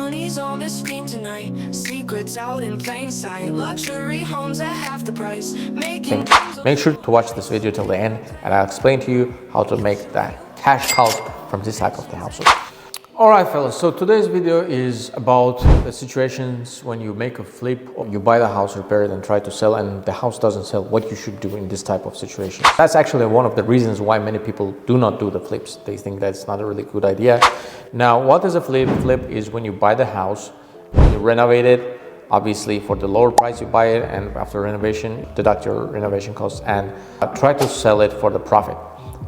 money's on the screen tonight. Secrets out in plain sight. Luxury homes at half the price. Make sure to watch this video till the end, and I'll explain to you how to make that cash cows from this type of the houses. Alright fellas, so today's video is about the situations when you make a flip or you buy the house, repair it and try to sell and the house doesn't sell, what you should do in this type of situation. That's actually one of the reasons why many people do not do the flips. They think that's not a really good idea. Now, what is a flip? Flip is when you buy the house, when you renovate it, obviously for the lower price you buy it, and after renovation, deduct your renovation costs and try to sell it for the profit.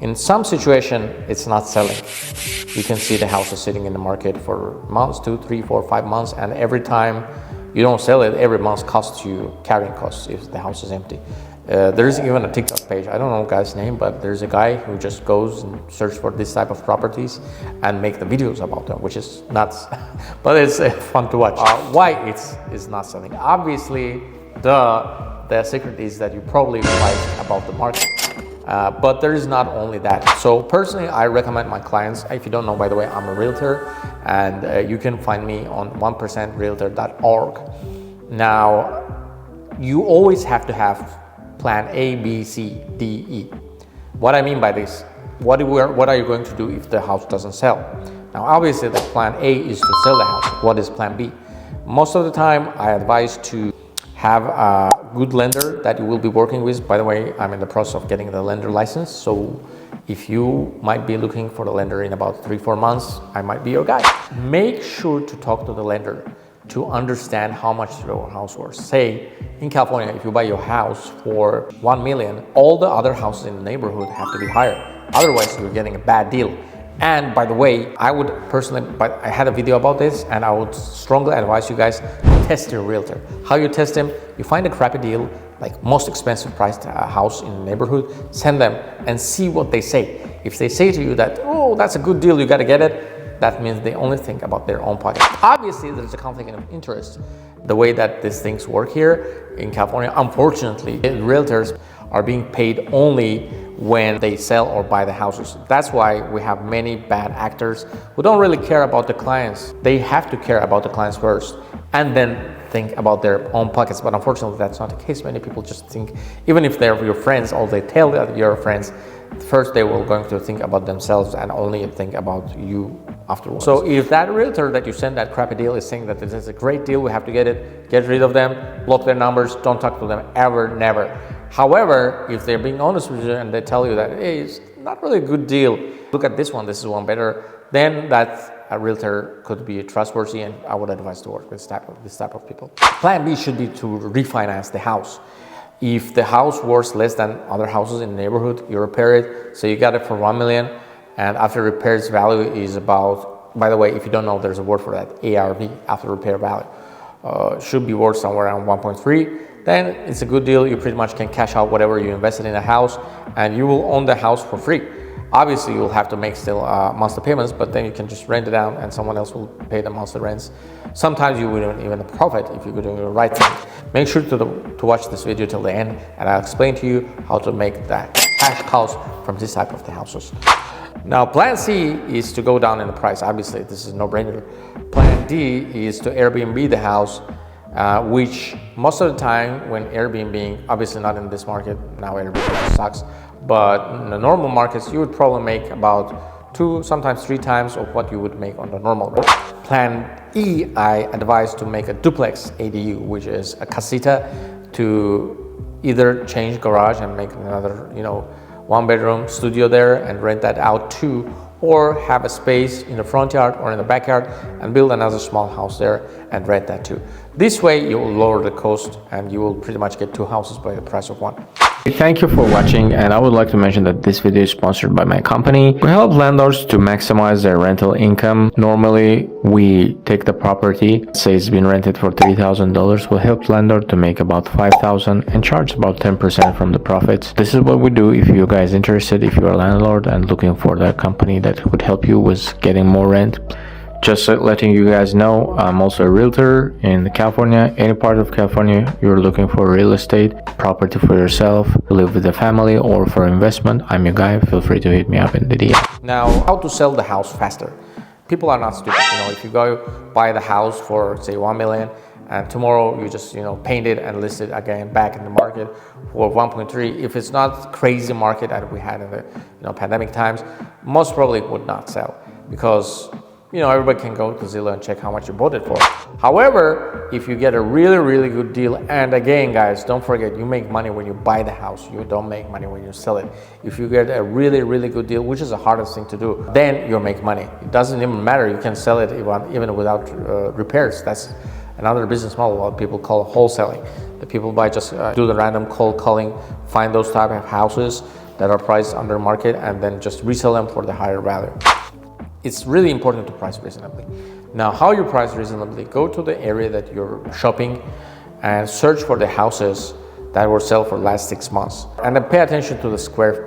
In some situation, it's not selling. You can see the house is sitting in the market for months, 2, 3, 4, 5 months, and every time you don't sell it, every month costs you carrying costs if the house is empty. There's even a TikTok page, I don't know the guy's name, but there's a guy who just goes and searches for this type of properties and make the videos about them, which is nuts, but it's fun to watch. Why it's not selling? Obviously, the secret is that you probably realized about the market. But there is not only that. So personally, I recommend my clients, if you don't know, by the way, I'm a realtor, and you can find me on 1%realtor.org. Now, you always have to have plan A, B, C, D, E. What I mean by this, what are you going to do if the house doesn't sell? Now, obviously, the plan A is to sell the house. What is plan B? Most of the time, I advise to have a good lender that you will be working with. By the way, I'm in the process of getting the lender license. So if you might be looking for the lender in about 3-4 months, I might be your guy. Make sure to talk to the lender to understand how much your house worth. Say in California, if you buy your house for 1 million, all the other houses in the neighborhood have to be higher. Otherwise, you're getting a bad deal. And by the way, I would personally, but I had a video about this, and I would strongly advise you guys to test your realtor. How you test them? You find a crappy deal, like most expensive priced house in the neighborhood, send them and see what they say. If they say to you that, oh, that's a good deal, you got to get it, that means they only think about their own pocket. Obviously, there's a conflict of interest. The way that these things work here in California, unfortunately, realtors are being paid only when they sell or buy the houses. That's why we have many bad actors who don't really care about the clients. They have to care about the clients first and then think about their own pockets. But unfortunately, that's not the case. Many people just think, even if they're your friends or they tell that you're friends, first they will going to think about themselves and only think about you afterwards. So if that realtor that you send that crappy deal is saying that this is a great deal, we have to get it, get rid of them, block their numbers, don't talk to them ever, never. However, if they're being honest with you and they tell you that, hey, it's not really a good deal, look at this is one better, then that a realtor could be trustworthy, and I would advise to work with this type of people. Plan B should be to refinance the house. If the house worth less than other houses in the neighborhood, you repair it, so you got it for 1 million, and after repairs value is about, by the way, if you don't know, there's a word for that, ARV, after repair value, should be worth somewhere around 1.3. Then it's a good deal. You pretty much can cash out whatever you invested in a house, and you will own the house for free. Obviously, you'll have to make still monthly payments, but then you can just rent it out and someone else will pay the monthly rents. Sometimes you wouldn't even profit if you're doing the right thing. Make sure to watch this video till the end, and I'll explain to you how to make that cash cows from this type of the houses. Now, plan C is to go down in the price. Obviously, this is a no-brainer. Plan D is to Airbnb the house, which most of the time when Airbnb, obviously not in this market, now Airbnb sucks, but in the normal markets, you would probably make about 2, sometimes 3 times of what you would make on the normal rate. Plan E, I advise to make a duplex ADU, which is a casita, to either change garage and make another, 1-bedroom studio there and rent that out too, or have a space in the front yard or in the backyard and build another small house there and rent that too. This way you will lower the cost and you will pretty much get 2 houses by the price of 1. Thank you for watching, and I would like to mention that this video is sponsored by my company. We help landlords to maximize their rental income. Normally, we take the property, say it's been rented for $3,000, we'll help landlord to make about $5,000 and charge about 10% from the profits. This is what we do. If you guys interested, if you're a landlord and looking for that company that would help you with getting more rent, just letting you guys know, I'm also a realtor in California. Any part of California you're looking for real estate, property for yourself, live with a family, or for investment, I'm your guy. Feel free to hit me up in the DM. Now, how to sell the house faster. people are not stupid. If you go buy the house for say 1 million and tomorrow you just paint it and list it again back in the market for 1.3, if it's not crazy market that we had in the pandemic times, most probably it would not sell, because everybody can go to Zillow and check how much you bought it for. However, if you get a really, really good deal, and again, guys, don't forget, you make money when you buy the house. You don't make money when you sell it. If you get a really, really good deal, which is the hardest thing to do, then you'll make money. It doesn't even matter. You can sell it even without repairs. That's another business model, what people call wholesaling. The people just do the random cold calling, find those type of houses that are priced under market, and then just resell them for the higher value. It's really important to price reasonably. Now, how you price reasonably, go to the area that you're shopping and search for the houses that were sold for the last 6 months. And then pay attention to the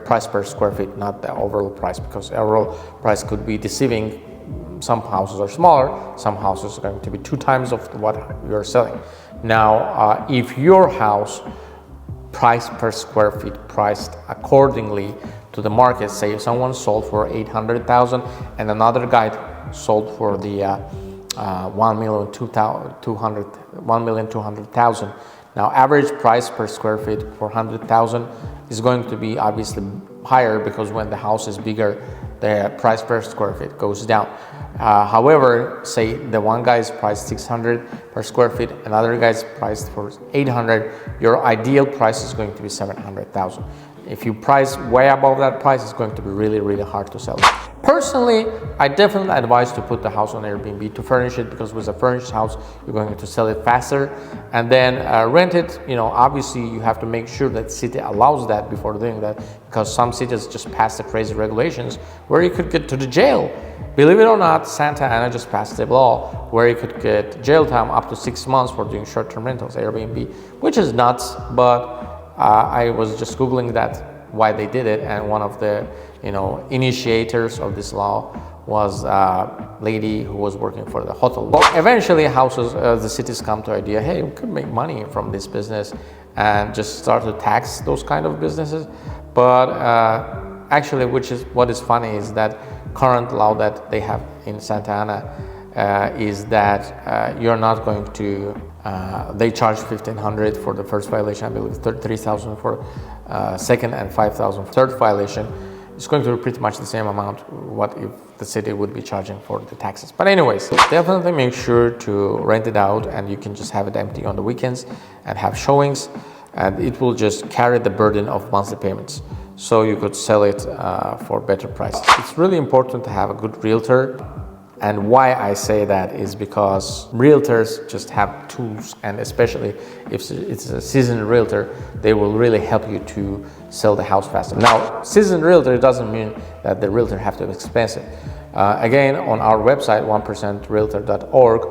price per square feet, not the overall price, because overall price could be deceiving. Some houses are smaller, some houses are going to be 2 times of what you're selling. Now, if your house price per square feet priced accordingly to the market, say if someone sold for 800,000 and another guy sold for the 1,200,000. Now, average price per square feet for 100,000 is going to be obviously higher, because when the house is bigger, the price per square feet goes down. However, say the one guy is priced 600 per square feet, another guy is priced for 800, your ideal price is going to be 700,000. If you price way above that price, it's going to be really, really hard to sell it. Personally, I definitely advise to put the house on Airbnb, to furnish it, because with a furnished house, you're going to sell it faster. And then rent it, obviously you have to make sure that city allows that before doing that, because some cities just pass the crazy regulations where you could get to the jail. Believe it or not, Santa Ana just passed a law where you could get jail time up to 6 months for doing short-term rentals, Airbnb, which is nuts, but I was just Googling that, why they did it, and one of the initiators of this law was a lady who was working for the hotel. But eventually the cities come to idea, hey, we could make money from this business, and just start to tax those kind of businesses. But actually, what is funny is that current law that they have in Santa Ana is that you're not going to, they charge $1,500 for the first violation, I believe $3,000 for second, and $5,000 for third violation. It's going to be pretty much the same amount what if the city would be charging for the taxes. But anyways, definitely make sure to rent it out, and you can just have it empty on the weekends and have showings, and it will just carry the burden of monthly payments. So you could sell it for better prices. It's really important to have a good realtor. And why I say that is because realtors just have tools, and especially if it's a seasoned realtor, they will really help you to sell the house faster. Now, seasoned realtor doesn't mean that the realtor have to be expensive. Again, on our website, 1%realtor.org,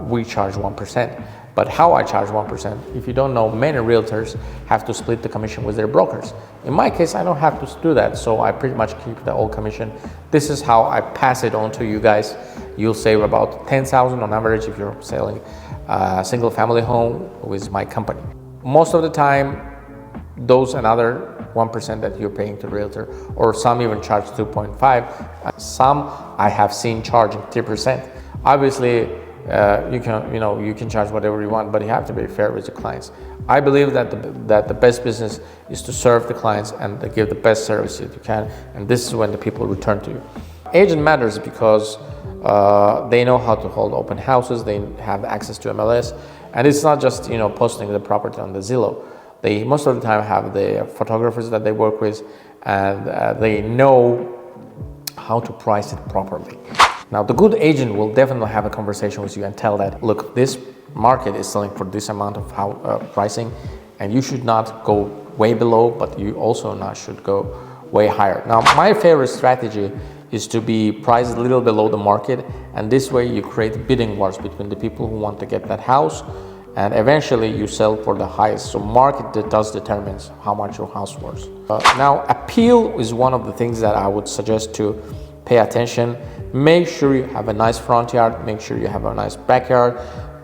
we charge 1%. But how I charge 1%, if you don't know, many realtors have to split the commission with their brokers. In my case, I don't have to do that, so I pretty much keep the whole commission. This is how I pass it on to you guys. You'll save about $10,000 on average if you're selling a single family home with my company. Most of the time, those another 1% that you're paying to the realtor, or some even charge 2.5. Some I have seen charging 3%. Obviously, you can charge whatever you want, but you have to be fair with the clients. I believe that the best business is to serve the clients and to give the best service that you can, and this is when the people return to you. Agent matters because they know how to hold open houses, they have access to MLS, and it's not just posting the property on the Zillow. They most of the time have the photographers that they work with, and they know how to price it properly. Now, the good agent will definitely have a conversation with you and tell that, look, this market is selling for this amount of pricing, and you should not go way below, but you also not should go way higher. Now, my favorite strategy is to be priced a little below the market, and this way you create bidding wars between the people who want to get that house, and eventually you sell for the highest. So market does determines how much your house worth. Now, appeal is one of the things that I would suggest to pay attention. Make sure you have a nice front yard, make sure you have a nice backyard.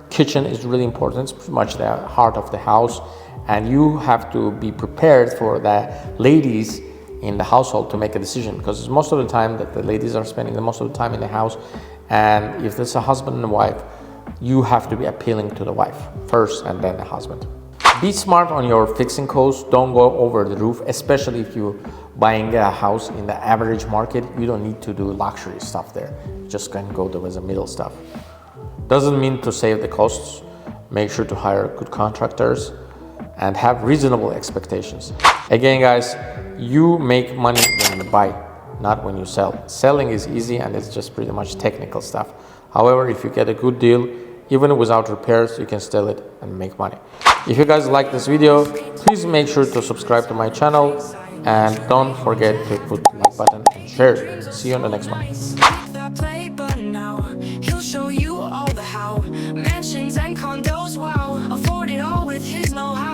Kitchen is really important, it's pretty much the heart of the house, and you have to be prepared for the ladies in the household to make a decision, because most of the time that the ladies are spending the most of the time in the house, and if it's a husband and a wife, you have to be appealing to the wife first and then the husband. Be smart on your fixing costs. Don't go over the roof, especially if you're buying a house in the average market. You don't need to do luxury stuff there. You just can go with the middle stuff. Doesn't mean to save the costs. Make sure to hire good contractors and have reasonable expectations. Again, guys, you make money when you buy, not when you sell. Selling is easy and it's just pretty much technical stuff. However, if you get a good deal, even without repairs, you can sell it and make money. If you guys like this video, please make sure to subscribe to my channel and don't forget to put the like button and share. See you on the next one. That play button now. He'll show you all the how. Mansions and condos, wow. Afford it all with his know-how.